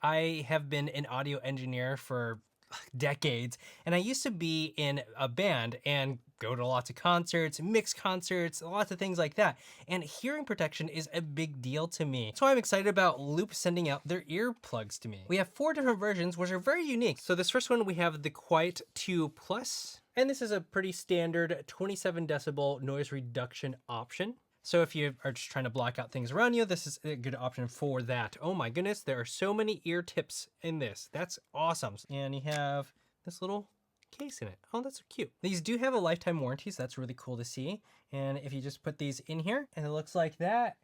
I have been an audio engineer for decades, and I used to be in a band and go to lots of concerts, mix concerts, lots of things like that. And hearing protection is a big deal to me. So I'm excited about Loop sending out their earplugs to me. We have 4 different versions, which are very unique. So this first one, we have the Quiet 2 Plus, and this is a pretty standard 27 decibel noise reduction option. So if you are just trying to block out things around you, this is a good option for that. Oh my goodness, there are so many ear tips in this. That's awesome. And you have this little case in it. Oh, that's so cute. These do have a lifetime warranty, so that's really cool to see. And if you just put these in here, and it looks like that,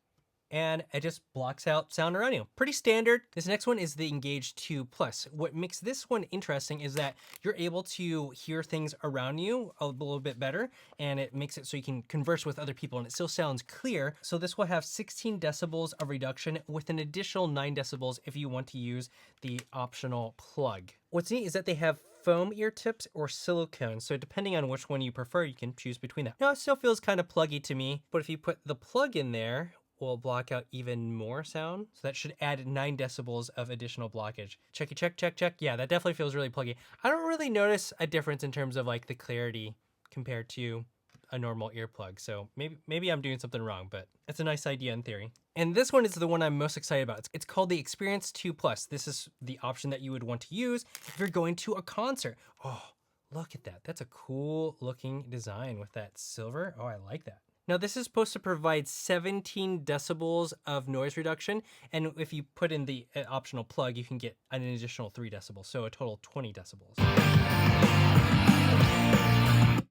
and it just blocks out sound around you. Pretty standard. This next one is the Engage 2 Plus. What makes this one interesting is that you're able to hear things around you a little bit better, and it makes it so you can converse with other people and it still sounds clear. So this will have 16 decibels of reduction with an additional 9 decibels if you want to use the optional plug. What's neat is that they have foam ear tips or silicone. So depending on which one you prefer, you can choose between that. Now it still feels kind of pluggy to me, but if you put the plug in there, will block out even more sound. So that should add 9 decibels of additional blockage. Checky, check, check, check. Yeah, that definitely feels really pluggy. I don't really notice a difference in terms of like the clarity compared to a normal earplug. So maybe I'm doing something wrong, but it's a nice idea in theory. And this one is the one I'm most excited about. It's called the Experience 2 Plus. This is the option that you would want to use if you're going to a concert. Oh, look at that. That's a cool looking design with that silver. Oh, I like that. Now this is supposed to provide 17 decibels of noise reduction, and if you put in the optional plug, you can get an additional 3 decibels, so a total of 20 decibels.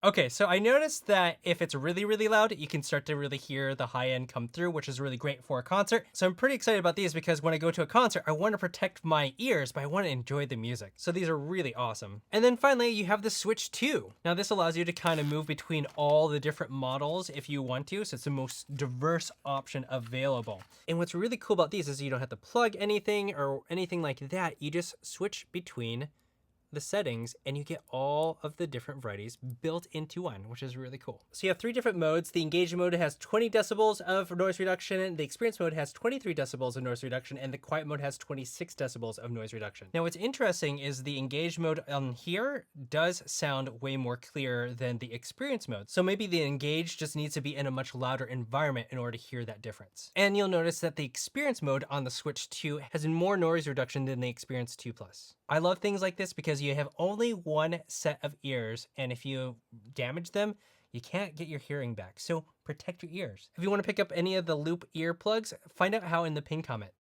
Okay, so I noticed that if it's really, really loud, you can start to really hear the high end come through, which is really great for a concert. So I'm pretty excited about these because when I go to a concert, I want to protect my ears, but I want to enjoy the music. So these are really awesome. And then finally, you have the Switch 2. Now this allows you to kind of move between all the different models if you want to. So it's the most diverse option available. And what's really cool about these is you don't have to plug anything or anything like that. You just switch between the settings and you get all of the different varieties built into one, which is really cool. So you have 3 different modes. The Engage mode has 20 decibels of noise reduction, the Experience mode has 23 decibels of noise reduction, and the Quiet mode has 26 decibels of noise reduction. Now what's interesting is the Engage mode on here does sound way more clear than the Experience mode. So maybe the Engage just needs to be in a much louder environment in order to hear that difference. And you'll notice that the Experience mode on the Switch 2 has more noise reduction than the Experience 2 Plus. I love things like this because you have only one set of ears, and if you damage them, you can't get your hearing back. So protect your ears. If you want to pick up any of the Loop earplugs, find out how in the pin comment.